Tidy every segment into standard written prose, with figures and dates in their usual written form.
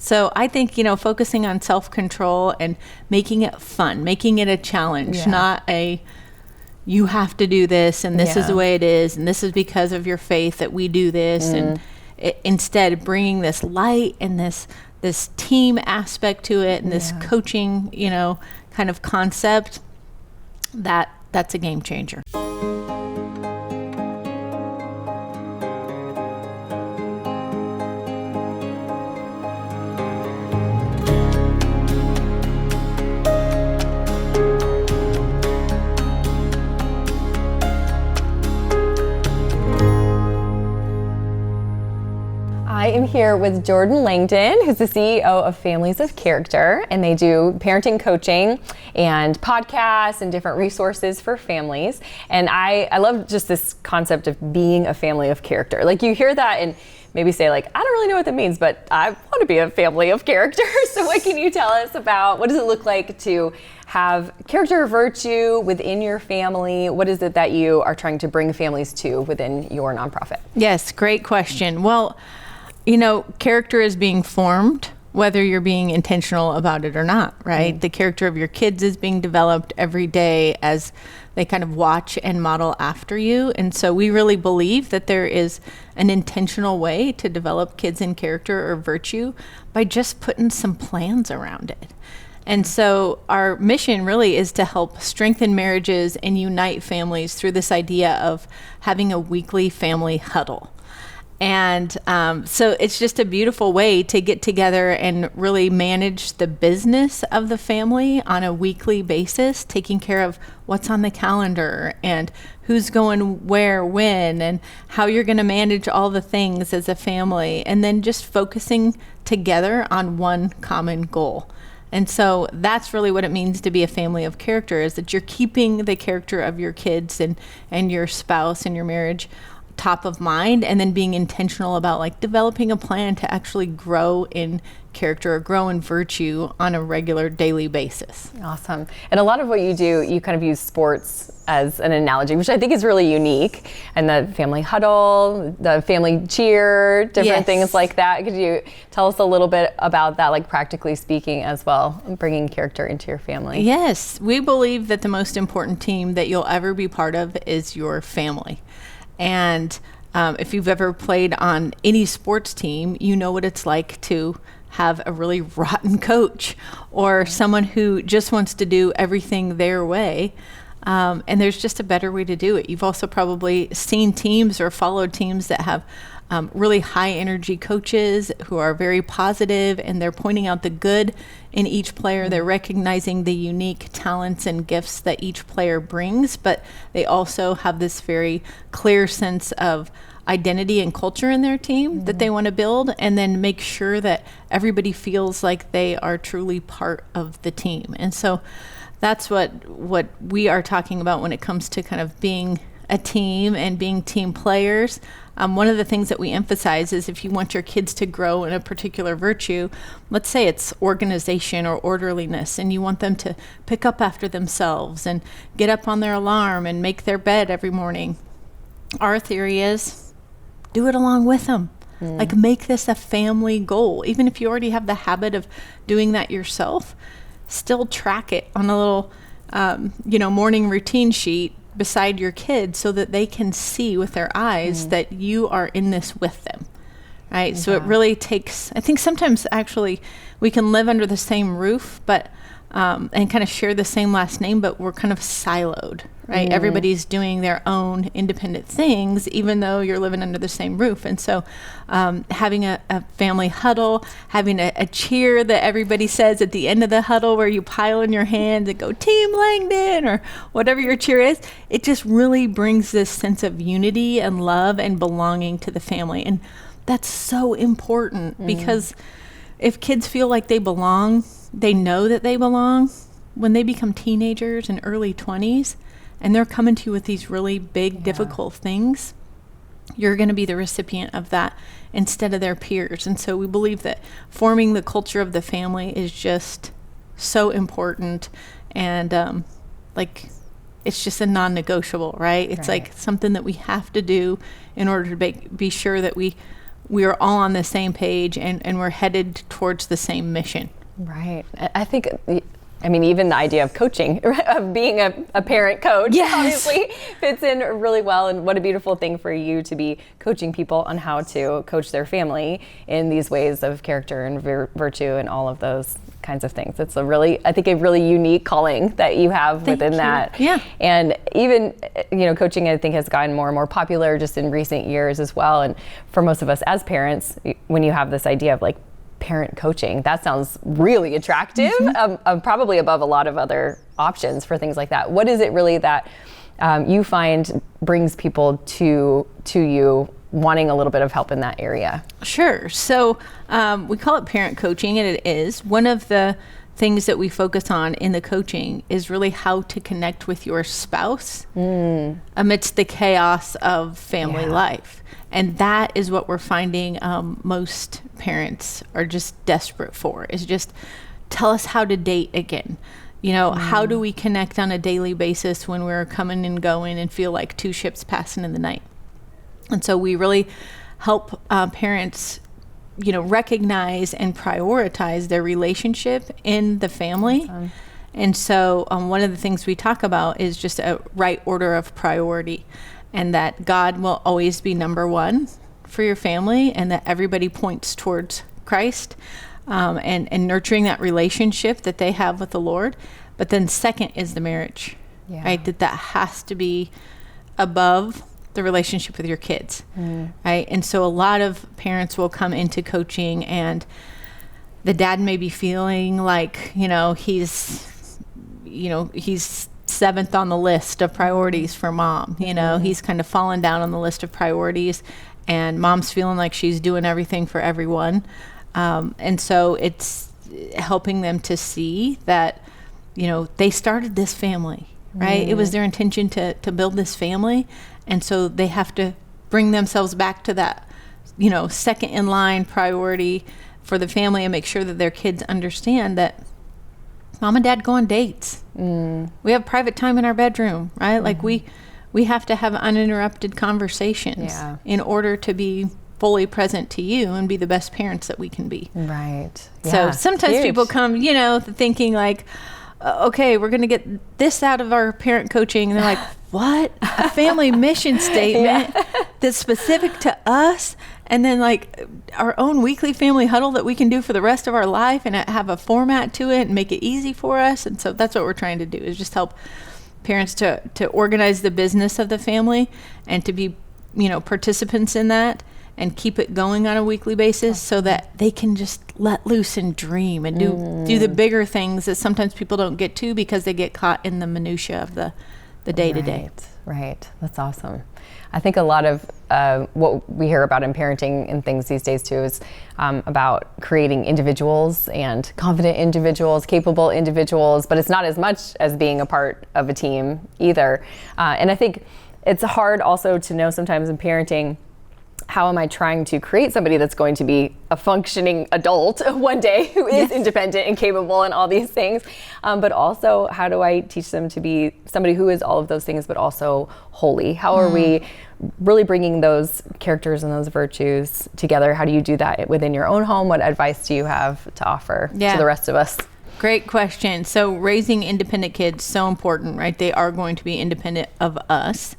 So I think, focusing on self-control and making it fun, making it a challenge, not a, you have to do this and this is the way it is and this is because of your faith that we do this. And instead bringing this light and this team aspect to it and this coaching, kind of concept, that's a game changer. I am here with Jordan Langdon, who's the CEO of Families of Character, and they do parenting coaching and podcasts and different resources for families. And I love just this concept of being a family of character. Like, you hear that and maybe say, like, I don't really know what that means, but I want to be a family of character. So what can you tell us about what does it look like to have character or virtue within your family? What is it that you are trying to bring families to within your nonprofit? Yes, great question. Well, character is being formed, whether you're being intentional about it or not, right? The character of your kids is being developed every day as they kind of watch and model after you. And so we really believe that there is an intentional way to develop kids in character or virtue by just putting some plans around it. And so our mission really is to help strengthen marriages and unite families through this idea of having a weekly family huddle. And so it's just a beautiful way to get together and really manage the business of the family on a weekly basis, taking care of what's on the calendar and who's going where, when, and how you're going to manage all the things as a family, and then just focusing together on one common goal. And so that's really what it means to be a family of character, is that you're keeping the character of your kids and your spouse and your marriage top of mind, and then being intentional about like developing a plan to actually grow in character or grow in virtue on a regular daily basis. Awesome. And a lot of what you do, you kind of use sports as an analogy, which I think is really unique. And the family huddle, the family cheer, different things like that. Could you tell us a little bit about that, like practically speaking as well, bringing character into your family? Yes. We believe that the most important team that you'll ever be part of is your family. And if you've ever played on any sports team, you know what it's like to have a really rotten coach or someone who just wants to do everything their way. And there's just a better way to do it. You've also probably seen teams or followed teams that have really high energy coaches who are very positive, and they're pointing out the good in each player. They're recognizing the unique talents and gifts that each player brings, but they also have this very clear sense of identity and culture in their team that they want to build, and then make sure that everybody feels like they are truly part of the team. And so that's what we are talking about when it comes to kind of being a team and being team players. One of the things that we emphasize is if you want your kids to grow in a particular virtue, let's say it's organization or orderliness, and you want them to pick up after themselves and get up on their alarm and make their bed every morning. Our theory is do it along with them. Like, make this a family goal. Even if you already have the habit of doing that yourself, still track it on a little morning routine sheet beside your kids so that they can see with their eyes that you are in this with them, right? So it really takes, I think sometimes actually we can live under the same roof, but and kind of share the same last name, but we're kind of siloed, right? Everybody's doing their own independent things, even though you're living under the same roof. And so having a family huddle, having a cheer that everybody says at the end of the huddle where you pile in your hands and go, Team Langdon, or whatever your cheer is, it just really brings this sense of unity and love and belonging to the family. And that's so important because if kids feel like they belong, they know that they belong, when they become teenagers and early 20s, and they're coming to you with these really big, difficult things, you're going to be the recipient of that instead of their peers. And so we believe that forming the culture of the family is just so important. And it's just a non-negotiable, right? It's like something that we have to do in order to be sure that we we are all on the same page and we're headed towards the same mission. Right. I think, I mean, even the idea of coaching, of being a parent coach, yes, obviously fits in really well. And what a beautiful thing for you to be coaching people on how to coach their family in these ways of character and virtue and all of those kinds of things. It's I think a really unique calling that you have within that. Yeah. And even, coaching, I think, has gotten more and more popular just in recent years as well. And for most of us as parents, when you have this idea of like parent coaching, that sounds really attractive, probably above a lot of other options for things like that. What is it really that you find brings people to you wanting a little bit of help in that area? Sure. So we call it parent coaching, and it is. One of the things that we focus on in the coaching is really how to connect with your spouse amidst the chaos of family life. And that is what we're finding most parents are just desperate for, is just tell us how to date again. How do we connect on a daily basis when we're coming and going and feel like two ships passing in the night? And so we really help parents, recognize and prioritize their relationship in the family. Awesome. And so one of the things we talk about is just a right order of priority, and that God will always be number one for your family, and that everybody points towards Christ, and nurturing that relationship that they have with the Lord. But then second is the marriage, right? That has to be above the relationship with your kids, right? And so a lot of parents will come into coaching, and the dad may be feeling like, he's seventh on the list of priorities for mom. He's kind of fallen down on the list of priorities, and mom's feeling like she's doing everything for everyone. And so it's helping them to see that, they started this family, right? It was their intention to build this family. And so they have to bring themselves back to that, second in line priority for the family, and make sure that their kids understand that mom and dad go on dates. We have private time in our bedroom, right? Like we have to have uninterrupted conversations in order to be fully present to you and be the best parents that we can be. Right. So sometimes people come, thinking like, okay, we're going to get this out of our parent coaching. And they're like, what? A family mission statement that's specific to us? And then like our own weekly family huddle that we can do for the rest of our life and have a format to it and make it easy for us. And so that's what we're trying to do, is just help parents to organize the business of the family and to be, participants in that, and keep it going on a weekly basis so that they can just let loose and dream and do the bigger things that sometimes people don't get to because they get caught in the minutia of the day-to-day. Right. That's awesome. I think a lot of what we hear about in parenting and things these days too is about creating individuals and confident individuals, capable individuals, but it's not as much as being a part of a team either. And I think it's hard also to know sometimes in parenting, how am I trying to create somebody that's going to be a functioning adult one day who is independent and capable and all these things, but also how do I teach them to be somebody who is all of those things but also holy? How are we really bringing those characters and those virtues together? How do you do that within your own home? What advice do you have to offer to the rest of us? Great question. So raising independent kids, so important, right? They are going to be independent of us.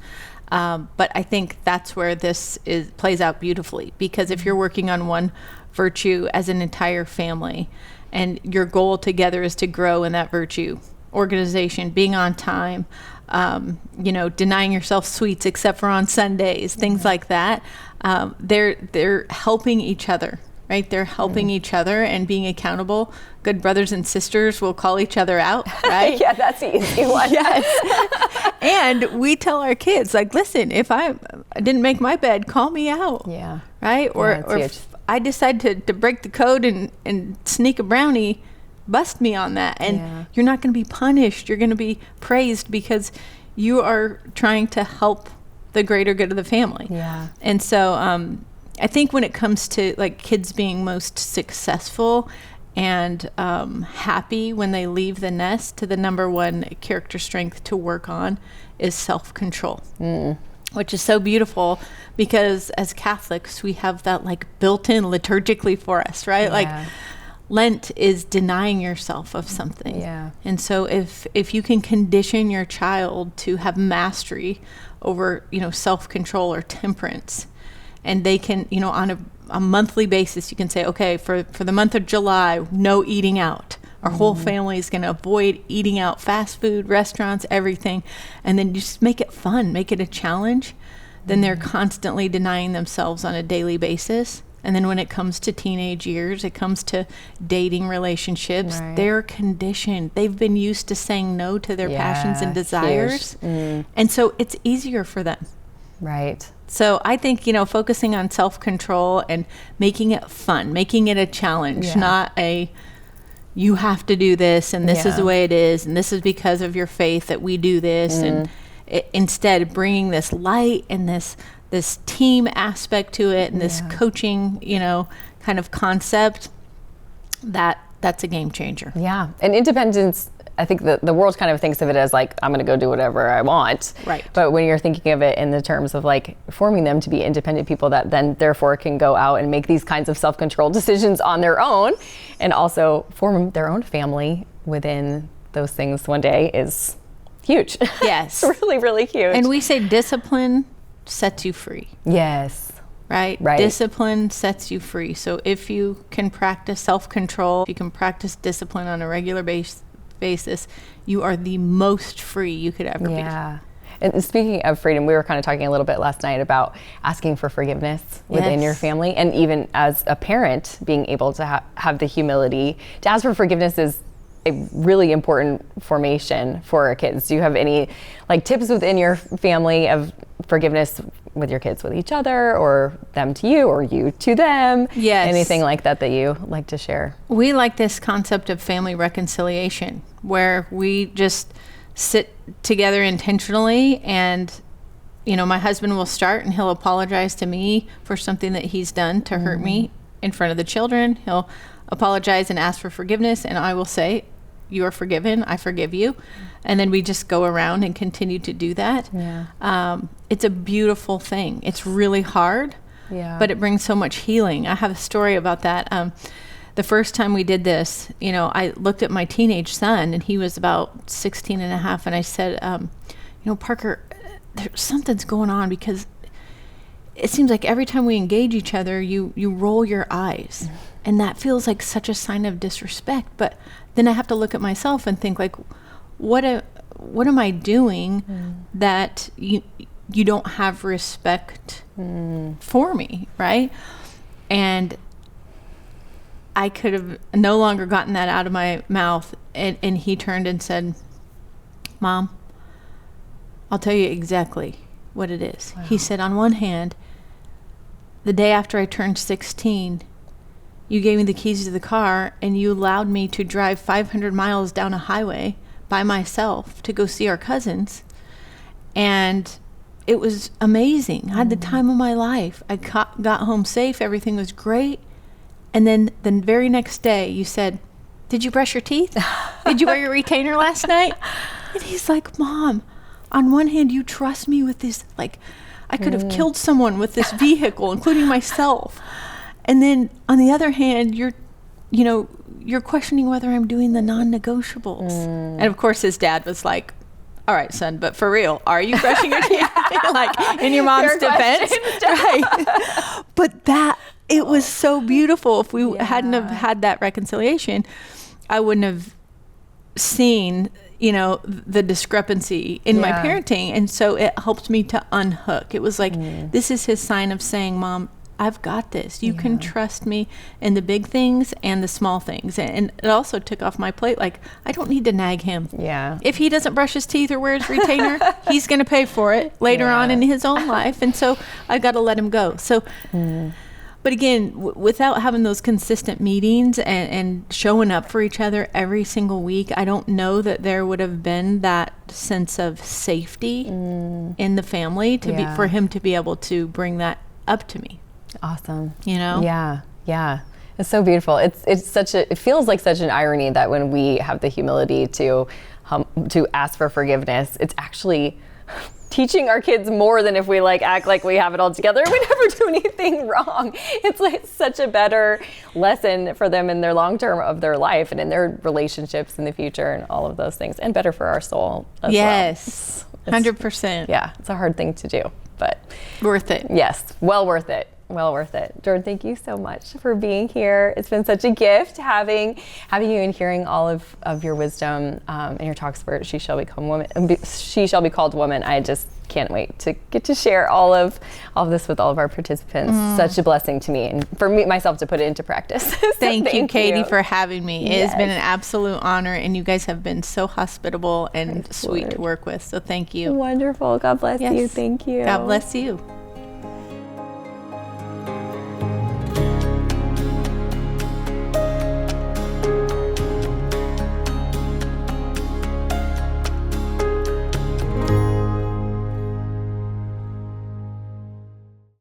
But I think that's where this plays out beautifully, because if you're working on one virtue as an entire family and your goal together is to grow in that virtue, organization, being on time, denying yourself sweets except for on Sundays, things like that, they're helping each other. Right? They're helping each other and being accountable. Good brothers and sisters will call each other out, right? Yeah, that's the easy one. Yes. And we tell our kids, like, listen, if I didn't make my bed, call me out. Yeah. Right? Or if I decide to break the code and sneak a brownie, bust me on that. And you're not going to be punished. You're going to be praised because you are trying to help the greater good of the family. Yeah. And so, I think when it comes to like kids being most successful and happy when they leave the nest, to the number one character strength to work on is self-control. which is so beautiful because as Catholics, we have that like built in liturgically for us, right? Yeah. Like Lent is denying yourself of something. Yeah. And so if you can condition your child to have mastery over, self-control or temperance, and they can, on a monthly basis, you can say, okay, for the month of July, no eating out. Our whole family is going to avoid eating out, fast food, restaurants, everything. And then you just make it fun, make it a challenge. Then they're constantly denying themselves on a daily basis. And then when it comes to teenage years, it comes to dating relationships, Right. they're conditioned. They've been used to saying no to their passions and Yeah, desires. huge. And so it's easier for them. Right. So I think, focusing on self-control and making it fun, making it a challenge, Yeah. not a, you have to do this and this is Yeah. the way it is and this is because of your faith that we do this. And instead bringing this light and this team aspect to it and this coaching, kind of concept, that's a game changer. Yeah. And independence, I think the world kind of thinks of it as like, I'm going to go do whatever I want. Right. But when you're thinking of it in the terms of like forming them to be independent people that then therefore can go out and make these kinds of self-controlled decisions on their own and also form their own family within those things one day is huge. Yes. Really, really huge. And we say discipline sets you free. Yes. Right? Right. Discipline sets you free. So if you can practice self-control, if you can practice discipline on a regular basis, you are the most free you could ever be. Yeah. And speaking of freedom, we were kind of talking a little bit last night about asking for forgiveness within your family. And even as a parent, being able to have the humility to ask for forgiveness is a really important formation for our kids. Do you have any tips within your family of forgiveness with your kids with each other, or them to you, or you to them? Yes. Anything like that you like to share? We like this concept of family reconciliation, where we just sit together intentionally and my husband will start and he'll apologize to me for something that he's done to hurt me in front of the children. He'll apologize and ask for forgiveness, and I will say, you are forgiven, I forgive you. And then we just go around and continue to do that. Yeah. It's a beautiful thing. It's really hard, but it brings so much healing. I have a story about that. The first time we did this, I looked at my teenage son, and he was about 16 and a half, and I said, Parker, something's going on, because it seems like every time we engage each other, you roll your eyes. And that feels like such a sign of disrespect. But then I have to look at myself and think, like, what am I doing that you don't have respect for me, right? And I could have no longer gotten that out of my mouth. And he turned and said, Mom, I'll tell you exactly what it is. Wow. He said, on one hand, the day after I turned 16, you gave me the keys to the car and you allowed me to drive 500 miles down a highway by myself to go see our cousins. And it was amazing. I had the time of my life. I got home safe. Everything was great. And then the very next day you said, did you brush your teeth? Did you wear your retainer last night? And he's like, Mom, on one hand, you trust me with this, I could have killed someone with this vehicle, including myself. And then on the other hand, you're questioning whether I'm doing the non-negotiables. And of course his dad was like, all right, son, but for real, are you brushing your teeth? In your mom's defense. Right. But it was so beautiful. If we hadn't have had that reconciliation, I wouldn't have seen, the discrepancy in my parenting. And so it helped me to unhook. It was like, this is his sign of saying, Mom, I've got this. You can trust me in the big things and the small things. And it also took off my plate. I don't need to nag him. Yeah. If he doesn't brush his teeth or wear his retainer, he's going to pay for it later on in his own life. And so I got to let him go. So, but again, without having those consistent meetings and showing up for each other every single week, I don't know that there would have been that sense of safety in the family for him to be able to bring that up to me. Awesome. Yeah. It's so beautiful. It feels like such an irony that when we have the humility to ask for forgiveness, it's actually teaching our kids more than if we like act like we have it all together. We never do anything wrong. It's like such a better lesson for them in their long term of their life and in their relationships in the future and all of those things, and better for our soul as yes, well. 100%. Yeah, it's a hard thing to do, but worth it. yes, well worth it. Well worth it. Jordan, thank you so much for being here. It's been such a gift having you and hearing all of your wisdom in your talks for She Shall Become Woman. She Shall Be Called Woman. I just can't wait to get to share all of this with all of our participants. Such a blessing to me and for me myself to put it into practice. So thank you, Katie, for having me. It Yes. has been an absolute honor, and you guys have been so hospitable and Praise sweet Lord. to work with. So thank you. Wonderful. God bless Yes. you. Thank you. God bless you.